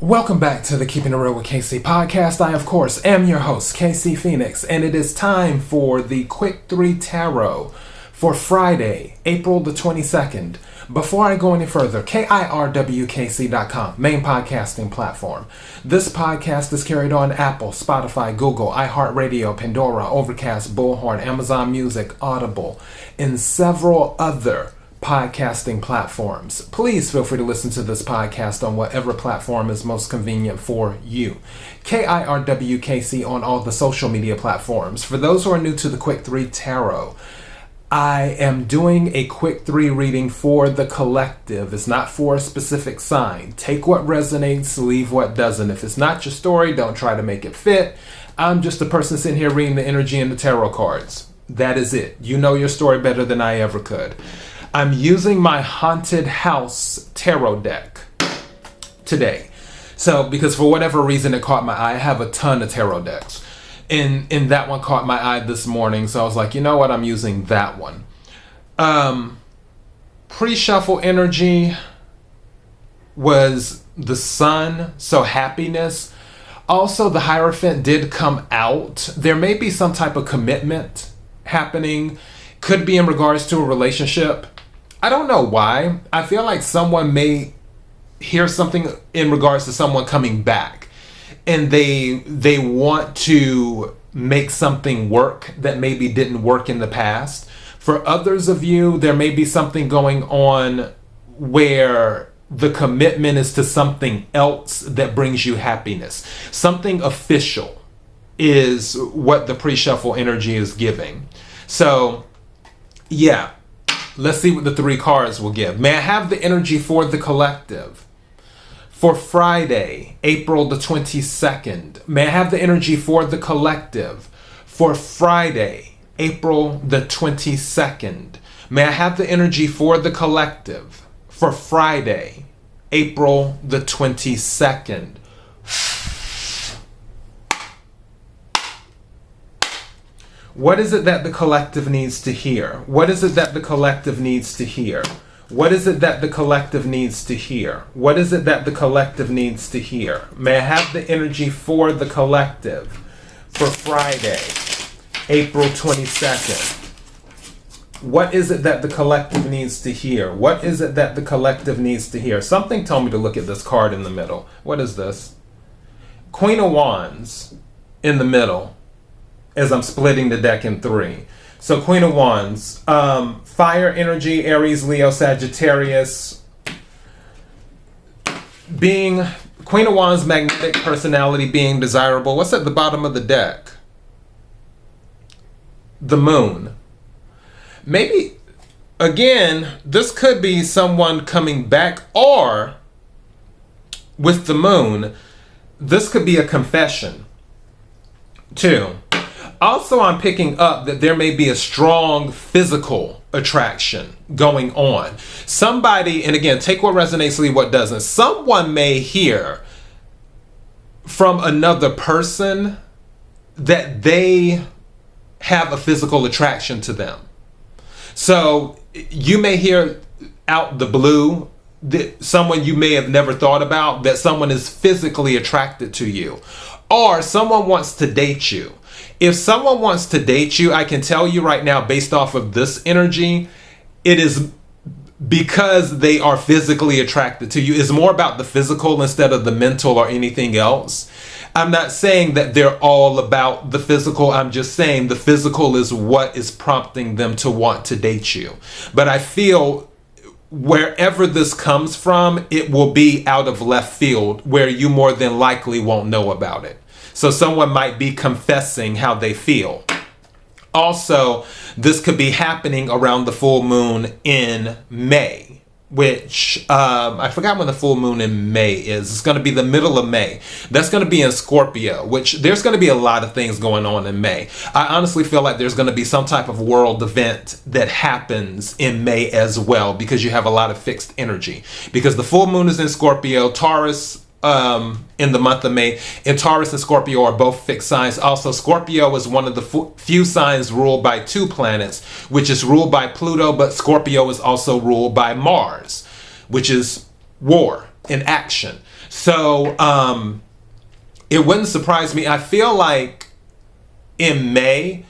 Welcome back to the Keeping It Real with KC podcast. I, of course, am your host, KC Phoenix, and it is time for the Quick 3 Tarot for Friday, April the 22nd. Before I go any further, KIRWKC.com, main podcasting platform. This podcast is carried on Apple, Spotify, Google, iHeartRadio, Pandora, Overcast, Bullhorn, Amazon Music, Audible, and several other podcasting platforms. Please feel free to listen to this podcast on whatever platform is most convenient for you. KIRWKC on all the social media platforms. For those who are new to the Quick 3 Tarot, I am doing a Quick 3 reading for the collective. It's not for a specific sign. Take what resonates, leave what doesn't. If it's not your story, don't try to make it fit. I'm just a person sitting here reading the energy in the tarot cards. That is it. You know your story better than I ever could. I'm using my Haunted House tarot deck today. So, because for whatever reason it caught my eye, I have a ton of tarot decks. And that one caught my eye this morning, so I was like, you know what, I'm using that one. Pre-shuffle energy was the Sun, so happiness. Also, the Hierophant did come out. There may be some type of commitment happening. Could be in regards to a relationship. I don't know why. I feel like someone may hear something in regards to someone coming back, and they want to make something work that maybe didn't work in the past. For others of you, there may be something going on where the commitment is to something else that brings you happiness. Something official is what the pre-shuffle energy is giving. So, yeah. Let's see what the 3 cards will give. May I have the energy for the collective? For Friday, April the 22nd. May I have the energy for the collective? For Friday, April the 22nd. May I have the energy for the collective? For Friday, April the 22nd. What is it that the collective needs to hear? What is it that the collective needs to hear? What is it that the collective needs to hear? What is it that the collective needs to hear? May I have the energy for the collective for Friday, April 22nd? What is it that the collective needs to hear? What is it that the collective needs to hear? Something told me to look at this card in the middle. What is this? Queen of Wands in the middle. As I'm splitting the deck in 3. So Queen of Wands, fire energy, Aries, Leo, Sagittarius. Being Queen of Wands, magnetic personality, being desirable. What's at the bottom of the deck? The Moon. Maybe, again, this could be someone coming back, or with the Moon, this could be a confession too. Also, I'm picking up that there may be a strong physical attraction going on. Somebody, and again, take what resonates, leave what doesn't. Someone may hear from another person that they have a physical attraction to them. So you may hear out the blue that someone you may have never thought about, that someone is physically attracted to you, or someone wants to date you. If someone wants to date you, I can tell you right now, based off of this energy, it is because they are physically attracted to you. It's more about the physical instead of the mental or anything else. I'm not saying that they're all about the physical. I'm just saying the physical is what is prompting them to want to date you. But I feel wherever this comes from, it will be out of left field where you more than likely won't know about it. So someone might be confessing how they feel. Also, this could be happening around the full moon in May, which I forgot when the full moon in May is. It's going to be the middle of May. That's going to be in Scorpio, which there's going to be a lot of things going on in May. I honestly feel like there's going to be some type of world event that happens in May as well, because you have a lot of fixed energy. Because the full moon is in Scorpio, Taurus in the month of May, and Taurus and Scorpio are both fixed signs. Also, Scorpio is one of the few signs ruled by 2 planets, which is ruled by Pluto, but Scorpio is also ruled by Mars, which is war and action. So it wouldn't surprise me. I feel like in May,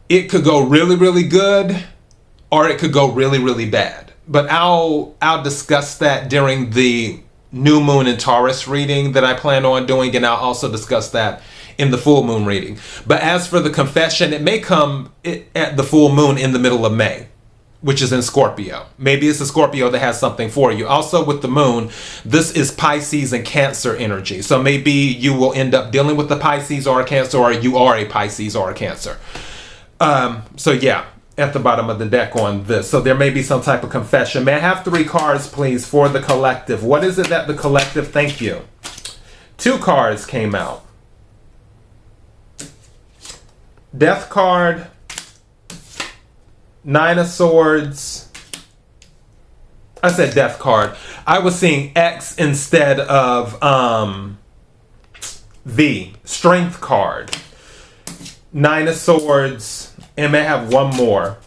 it could go really, really good, or it could go really, really bad. But I'll discuss that during the new moon in Taurus reading that I plan on doing, and I'll also discuss that in the full moon reading. But as for the confession, it may come at the full moon in the middle of May, which is in Scorpio. Maybe it's a Scorpio that has something for you. Also with the moon, this is Pisces and Cancer energy. So maybe you will end up dealing with the Pisces or a Cancer, or you are a Pisces or a Cancer. So yeah, at the bottom of the deck on this. So there may be some type of confession. May I have 3 cards, please, for the collective? What is it that the collective, thank you. 2 cards came out. Death card, 9 of Swords. I said death card. I was seeing X instead of V. Strength card. 9 of Swords. And may have one more.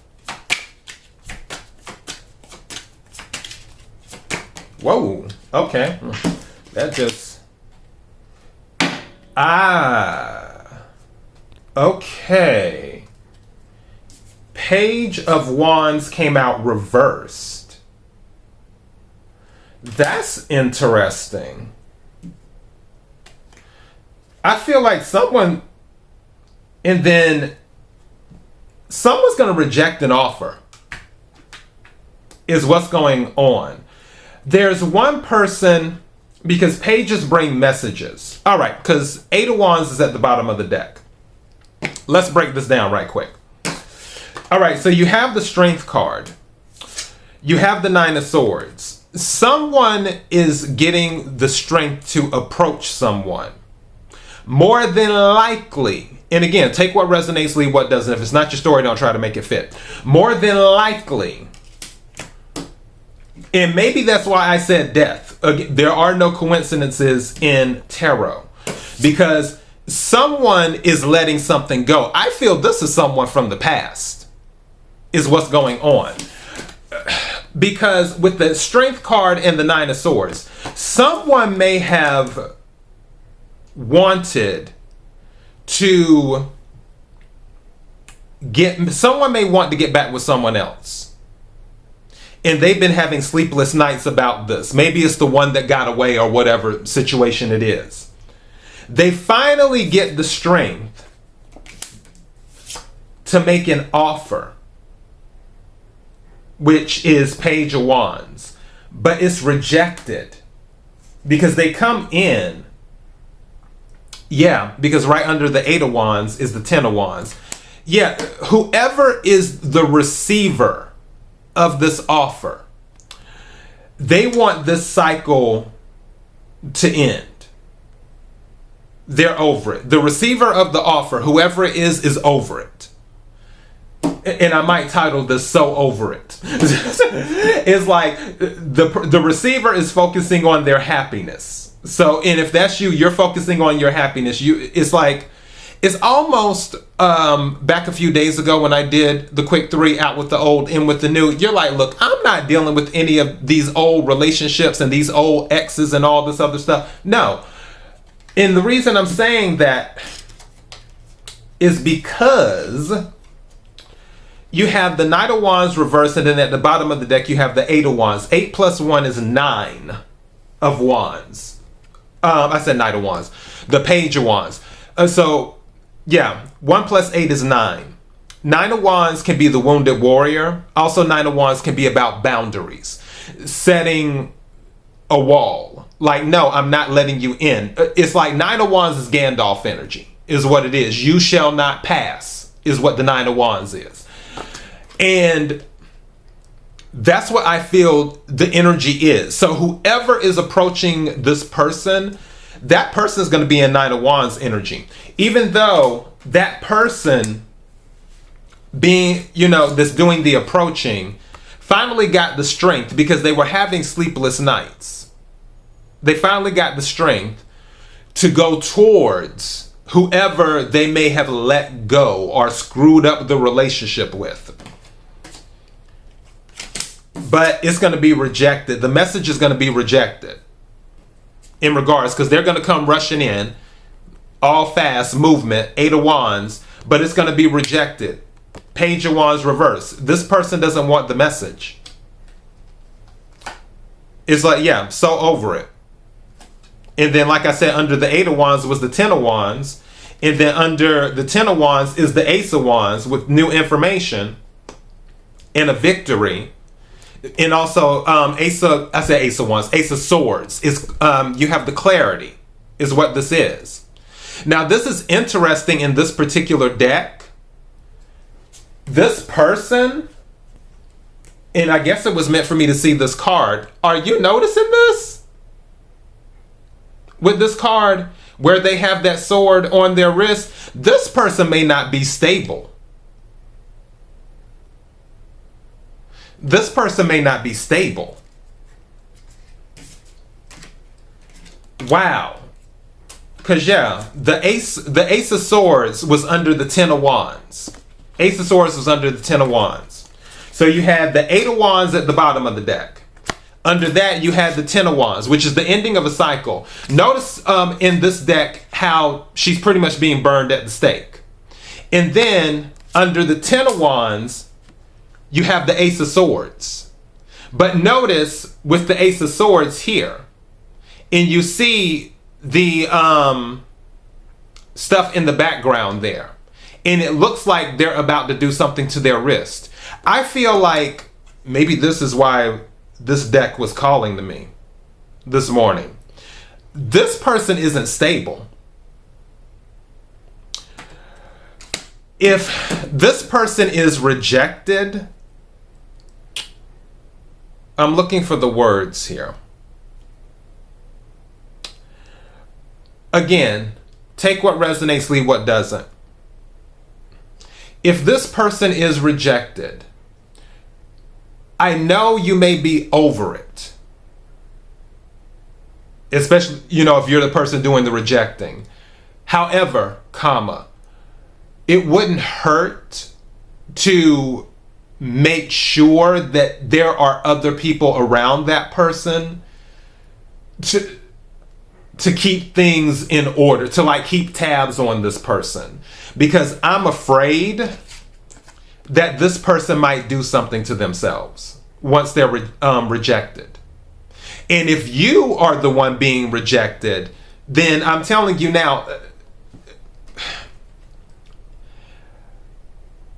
Whoa. Okay. That just... Okay. Page of Wands came out reversed. That's interesting. I feel like someone... And then... someone's going to reject an offer, is what's going on. There's one person, because pages bring messages. All right, because 8 of Wands is at the bottom of the deck. Let's break this down right quick. All right, so you have the Strength card. You have the 9 of Swords. Someone is getting the strength to approach someone. More than likely, and again, take what resonates, leave what doesn't. If it's not your story, don't try to make it fit. More than likely, and maybe that's why I said death. Again, there are no coincidences in tarot, because someone is letting something go. I feel this is someone from the past, is what's going on. Because with the Strength card and the 9 of Swords, someone may have wanted to someone may want to get back with someone else, and they've been having sleepless nights about this. Maybe it's the one that got away, or whatever situation it is. They finally get the strength to make an offer, which is Page of Wands, but it's rejected because they come in. Yeah, because right under the 8 of Wands is the 10 of Wands. Yeah, whoever is the receiver of this offer, they want this cycle to end. They're over it. The receiver of the offer, whoever it is over it. And I might title this "So Over It." It's like the receiver is focusing on their happiness. So, and if that's you, you're focusing on your happiness. It's like, it's almost back a few days ago when I did the quick 3, out with the old, in with the new. You're like, look, I'm not dealing with any of these old relationships and these old exes and all this other stuff. No. And the reason I'm saying that is because you have the Knight of Wands reversed, and then at the bottom of the deck you have the 8 of Wands. 8 plus 1 is 9 of Wands. I said Knight of Wands. The Page of Wands. So, yeah, 1 plus 8 is 9. 9 of Wands can be the wounded warrior. Also, 9 of Wands can be about boundaries. Setting a wall. Like, no, I'm not letting you in. It's like 9 of Wands is Gandalf energy, is what it is. You shall not pass, is what the 9 of Wands is. And that's what I feel the energy is. So whoever is approaching this person, that person is going to be in 9 of Wands energy. Even though that person being, that's doing the approaching, finally got the strength because they were having sleepless nights. They finally got the strength to go towards whoever they may have let go or screwed up the relationship with. But it's going to be rejected. The message is going to be rejected. in regards, because they're going to come rushing in, all fast movement, 8 of Wands, but it's going to be rejected. Page of Wands reverse. This person doesn't want the message. It's like, yeah, so over it. And then, like I said, under the 8 of Wands was the 10 of Wands. And then under the 10 of Wands is the Ace of Wands with new information and a victory. And also, Ace of Wands, Ace of Swords. Is you have the clarity, is what this is. Now, this is interesting in this particular deck. This person, and I guess it was meant for me to see this card. Are you noticing this? With this card, where they have that sword on their wrist, this person may not be stable. This person may not be stable. Wow. Because, yeah, the Ace of Swords was under the 10 of Wands. Ace of Swords was under the 10 of Wands. So you had the 8 of Wands at the bottom of the deck. Under that, you had the 10 of Wands, which is the ending of a cycle. Notice in this deck how she's pretty much being burned at the stake. And then, under the 10 of Wands, you have the Ace of Swords. But notice with the Ace of Swords here, and you see the stuff in the background there. And it looks like they're about to do something to their wrist. I feel like maybe this is why this deck was calling to me this morning. This person isn't stable. If this person is rejected, I'm looking for the words here. Again, take what resonates, leave what doesn't. If this person is rejected, I know you may be over it. Especially, if you're the person doing the rejecting. However, it wouldn't hurt to make sure that there are other people around that person to keep things in order, to keep tabs on this person. Because I'm afraid that this person might do something to themselves once they're rejected. And if you are the one being rejected, then I'm telling you now,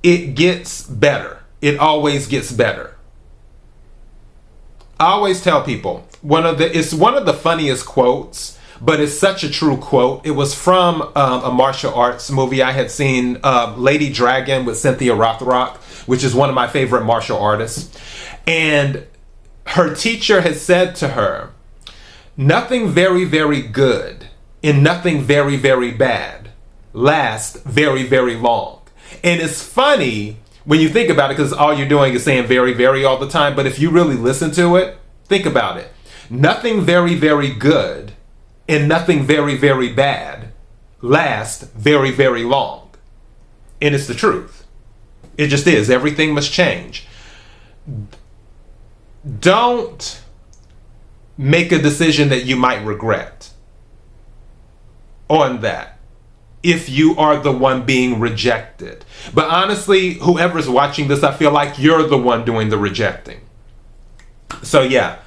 it gets better. It always gets better. I always tell people, it's one of the funniest quotes, but it's such a true quote. It was from a martial arts movie I had seen, Lady Dragon with Cynthia Rothrock, which is one of my favorite martial artists. And her teacher had said to her, nothing very, very good and nothing very, very bad last very, very long. And it's funny when you think about it, because all you're doing is saying very, very all the time. But if you really listen to it, think about it. Nothing very, very good and nothing very, very bad last very, very long. And it's the truth. It just is. Everything must change. Don't make a decision that you might regret on that if you are the one being rejected. But honestly, whoever's watching this, I feel like you're the one doing the rejecting. So yeah,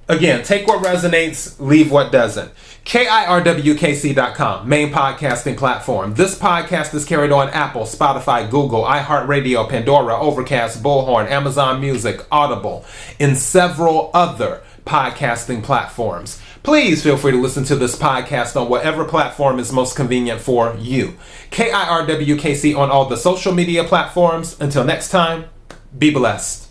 again, take what resonates, leave what doesn't. KIRWKC.com, main podcasting platform. This podcast is carried on Apple, Spotify, Google, iHeartRadio, Pandora, Overcast, Bullhorn, Amazon Music, Audible, and several other podcasting platforms. Please feel free to listen to this podcast on whatever platform is most convenient for you. KIRWKC on all the social media platforms. Until next time, be blessed.